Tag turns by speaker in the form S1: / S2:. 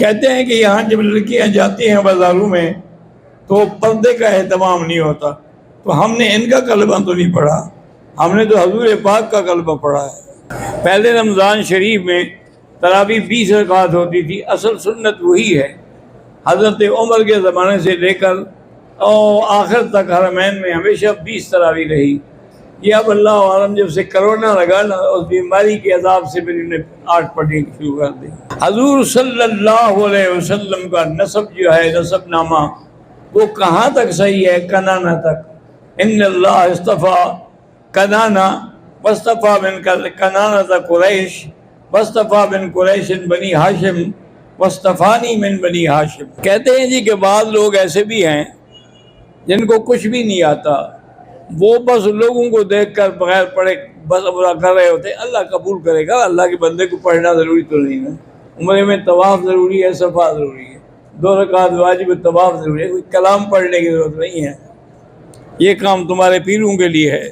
S1: کہتے ہیں کہ یہاں جب لڑکیاں جاتی ہیں بازاروں میں تو پردے کا اہتمام نہیں ہوتا، تو ہم نے ان کا کلمہ تو نہیں پڑھا، ہم نے تو حضور پاک کا کلمہ پڑھا ہے۔ پہلے رمضان شریف میں تراویح 20 رکعت ہوتی تھی، اصل سنت وہی ہے، حضرت عمر کے زمانے سے لے کر اور آخر تک حرمین میں ہمیشہ 20 تراویح رہی۔ یہ اب اللہ عالم جب سے کرونا لگا نا، اس بیماری کے عذاب سے پھر انہیں 8 پڑھنی شروع کر دی۔ حضور صلی اللہ علیہ وسلم کا نسب جو ہے، نسب نامہ، وہ کہاں تک صحیح ہے؟ کنانہ تک۔ ان اللہ اصطفیٰ کنانہ واصطفیٰ من کنانہ قریش واصطفیٰ من قریش بنی ہاشم واصطفانی من بنی ہاشم۔ کہتے ہیں جی کہ بعض لوگ ایسے بھی ہیں جن کو کچھ بھی نہیں آتا، وہ بس لوگوں کو دیکھ کر بغیر پڑھے بس ابرا کر رہے ہوتے ہیں۔ اللہ قبول کرے گا، اللہ کے بندے کو پڑھنا ضروری تو نہیں ہے۔ عمرے میں طواف ضروری ہے، صفا ضروری ہے، 2 رکعت واجب طواف ضروری ہے، کوئی کلام پڑھنے کی ضرورت نہیں ہے، یہ کام تمہارے پیروں کے لیے ہے۔